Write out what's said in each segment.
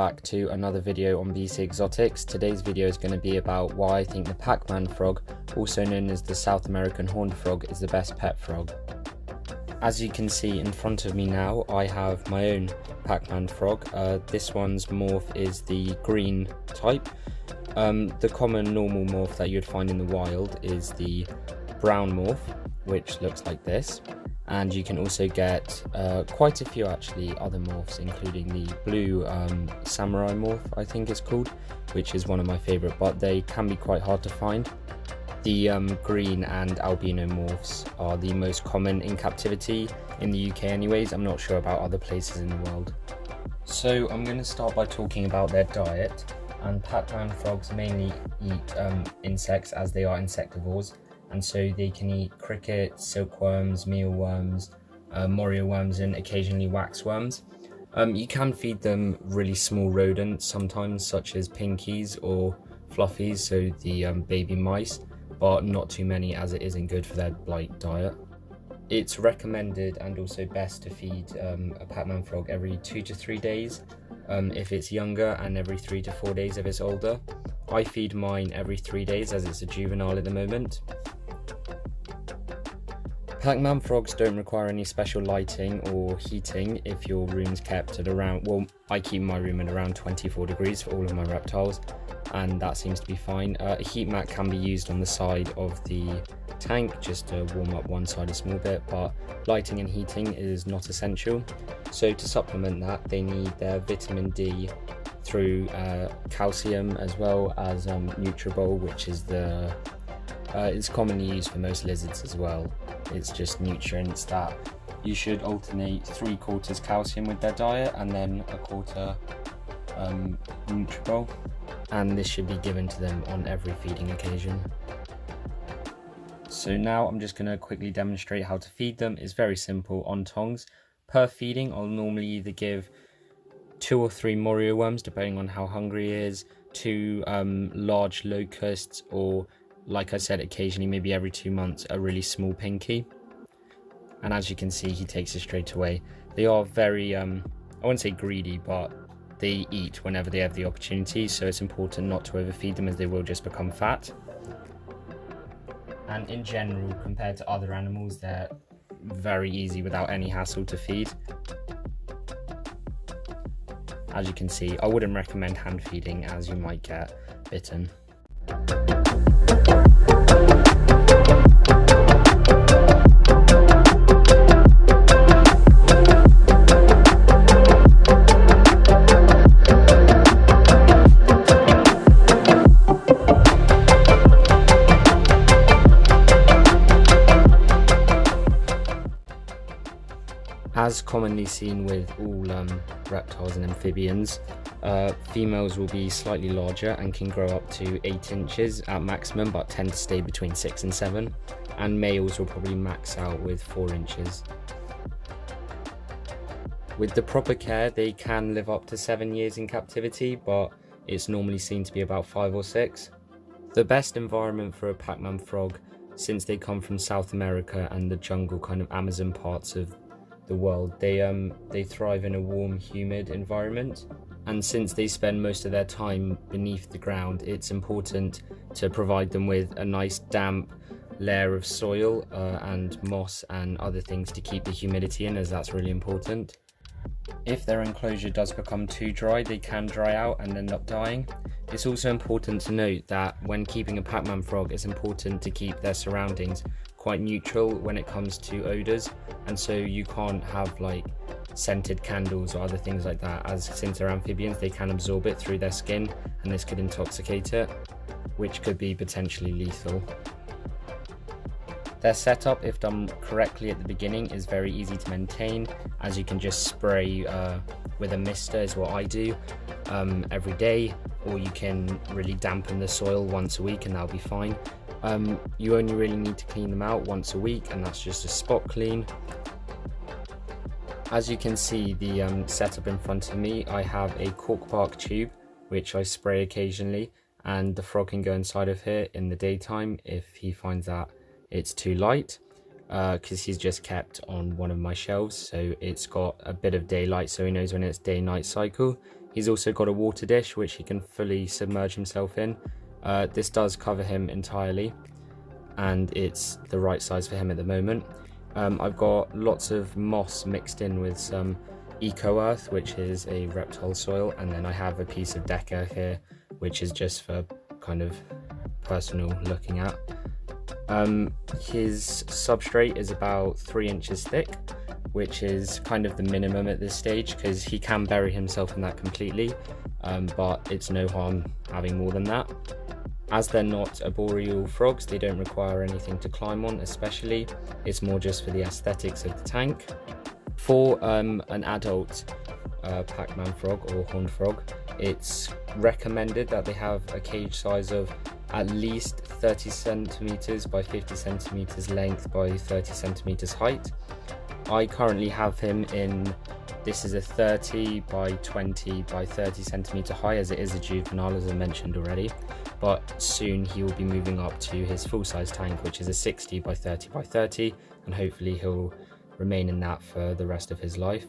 back to another video on BC Exotics. Today's video is going to be about why I think the Pacman frog, also known as the South American horned frog, is the best pet frog. As you can see in front of me now, I have my own Pacman frog. This one's morph is the green type. The common normal morph that you'd find in the wild is the brown morph, which looks like this. And you can also get quite a few actually other morphs, including the blue samurai morph, I think it's called, which is one of my favourite, but they can be quite hard to find. The green and albino morphs are the most common in captivity in the UK anyways. I'm not sure about other places in the world. So I'm going to start by talking about their diet. And Pacman frogs mainly eat insects, as they are insectivores. And so they can eat crickets, silkworms, mealworms, morio worms, and occasionally waxworms. You can feed them really small rodents sometimes, such as pinkies or fluffies, so the baby mice, but not too many, as it isn't good for their blight diet. It's recommended and also best to feed a Pacman frog every 2 to 3 days if it's younger, and every 3 to 4 days if it's older. I feed mine every 3 days as it's a juvenile at the moment. Pacman frogs don't require any special lighting or heating if your room's kept at around, well, I keep my room at around 24 degrees for all of my reptiles, and that seems to be fine. A heat mat can be used on the side of the tank just to warm up one side a small bit, but lighting and heating is not essential. So to supplement that, they need their vitamin D through calcium, as well as Nutribol, which is it's commonly used for most lizards as well. It's just nutrients that you should alternate 3/4 calcium with their diet and then 1/4 Nutribol, and this should be given to them on every feeding occasion. So now I'm just going to quickly demonstrate how to feed them. It's very simple on tongs. Per feeding, I'll normally either give 2 or 3 morio worms depending on how hungry he is, 2 large locusts, or like I said, occasionally maybe every 2 months a really small pinky. And as you can see, he takes it straight away. They are very I wouldn't say greedy, but they eat whenever they have the opportunity, so it's important not to overfeed them, as they will just become fat. And in general, compared to other animals, they're very easy without any hassle to feed. As you can see, I wouldn't recommend hand feeding, as you might get bitten. As commonly seen with all reptiles and amphibians, females will be slightly larger and can grow up to 8 inches at maximum, but tend to stay between 6 and 7, and males will probably max out with 4 inches. With the proper care, they can live up to 7 years in captivity, but it's normally seen to be about 5 or 6. The best environment for a Pacman frog, since they come from South America and the jungle kind of Amazon parts of the world, they thrive in a warm, humid environment, and since they spend most of their time beneath the ground, it's important to provide them with a nice damp layer of soil and moss and other things to keep the humidity in, as that's really important. If their enclosure does become too dry, they can dry out and end up dying. It's also important to note that when keeping a Pacman frog, it's important to keep their surroundings quite neutral when it comes to odours, and so you can't have like scented candles or other things like that, as since they're amphibians they can absorb it through their skin, and this could intoxicate it, which could be potentially lethal. Their setup, if done correctly at the beginning, is very easy to maintain, as you can just spray with a mister, is what I do, every day, or you can really dampen the soil once a week and that'll be fine. You only really need to clean them out once a week, and that's just a spot clean. As you can see, the setup in front of me, I have a cork bark tube which I spray occasionally, and the frog can go inside of here in the daytime if he finds that it's too light, because he's just kept on one of my shelves, so it's got a bit of daylight, so he knows when it's day-night cycle. He's also got a water dish which he can fully submerge himself in. This does cover him entirely, and it's the right size for him at the moment. I've got lots of moss mixed in with some eco earth, which is a reptile soil, and then I have a piece of deca here which is just for kind of personal looking at. His substrate is about 3 inches thick, which is kind of the minimum at this stage because he can bury himself in that completely, but it's no harm having more than that. As they're not arboreal frogs, they don't require anything to climb on especially. It's more just for the aesthetics of the tank. For an adult Pacman frog or horned frog, it's recommended that they have a cage size of at least 30 centimeters by 50 centimeters length by 30 centimeters height. I currently have him in, this is a 30 by 20 by 30 centimeter high, as it is a juvenile, as I mentioned already, but soon he will be moving up to his full-size tank, which is a 60 by 30 by 30, and hopefully he'll remain in that for the rest of his life.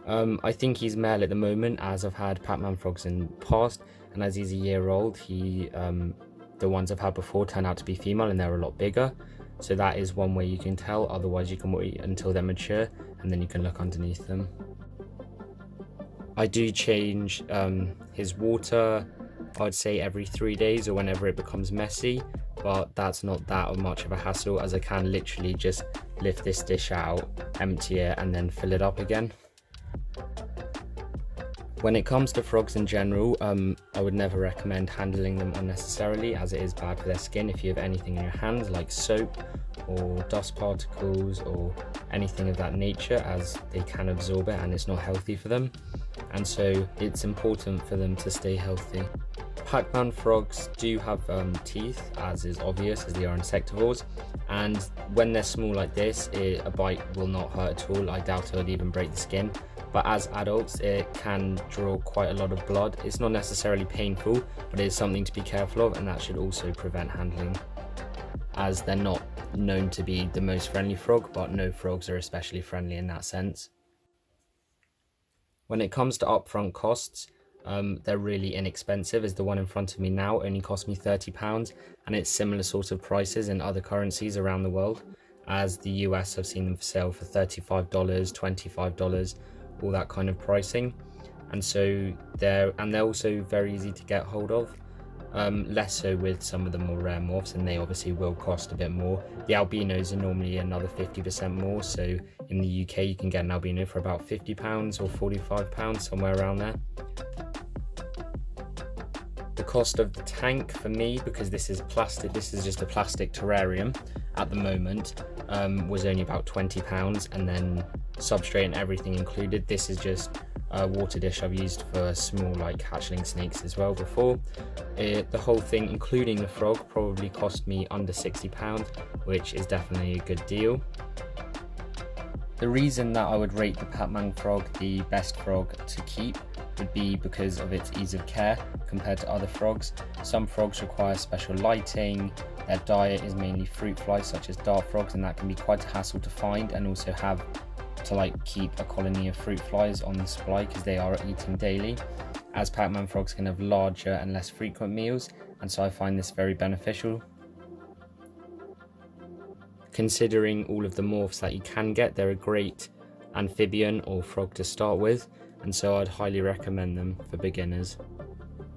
I think he's male at the moment, as I've had Pacman frogs in the past, and as he's a year old, the ones I've had before turn out to be female and they're a lot bigger. So that is one way you can tell. Otherwise you can wait until they're mature and then you can look underneath them. I do change his water, I'd say every 3 days or whenever it becomes messy, but that's not that much of a hassle, as I can literally just lift this dish out, empty it and then fill it up again. When it comes to frogs in general, I would never recommend handling them unnecessarily, as it is bad for their skin if you have anything in your hands like soap or dust particles or anything of that nature, as they can absorb it and it's not healthy for them, and so it's important for them to stay healthy. Pacman frogs do have teeth, as is obvious, as they are insectivores, and when they're small like this, a bite will not hurt at all. I doubt it would even break the skin, but as adults it can draw quite a lot of blood. It's not necessarily painful, but it is something to be careful of, and that should also prevent handling, as they're not known to be the most friendly frog, but no frogs are especially friendly in that sense. When it comes to upfront costs, they're really inexpensive, as the one in front of me now only cost me £30, and it's similar sort of prices in other currencies around the world, as the US I've seen them for sale for $35, $25, all that kind of pricing, and so they're also very easy to get hold of. Less so with some of the more rare morphs, and they obviously will cost a bit more. The albinos are normally another 50% more, so in the UK you can get an albino for about £50 or £45, somewhere around there. The cost of the tank for me, because this is plastic, this is just a plastic terrarium at the moment, was only about £20, and then substrate and everything included. This is just a water dish I've used for small like hatchling snakes as well before. The whole thing, including the frog, probably cost me under £60, which is definitely a good deal. The reason that I would rate the Pacman frog the best frog to keep would be because of its ease of care compared to other frogs. Some frogs require special lighting, their diet is mainly fruit flies such as dart frogs, and that can be quite a hassle to find, and also have to keep a colony of fruit flies on the supply because they are eating daily, as Pacman frogs can have larger and less frequent meals, and so I find this very beneficial. Considering all of the morphs that you can get, they're a great amphibian or frog to start with, and so I'd highly recommend them for beginners.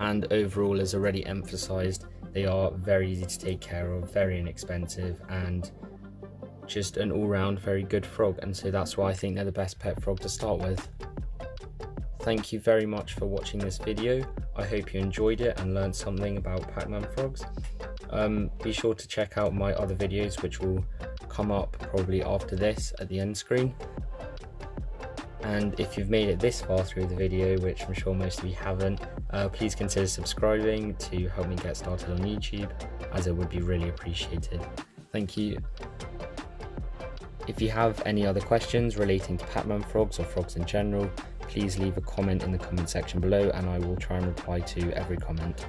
And overall, as already emphasised, they are very easy to take care of, very inexpensive, and just an all-round very good frog, and so that's why I think they're the best pet frog to start with. Thank you very much for watching this video. I hope you enjoyed it and learned something about Pacman frogs. Be sure to check out my other videos, which will come up probably after this at the end screen. And if you've made it this far through the video, which I'm sure most of you haven't, please consider subscribing to help me get started on YouTube, as it would be really appreciated. Thank you. If you have any other questions relating to Pacman frogs or frogs in general, please leave a comment in the comment section below, and I will try and reply to every comment.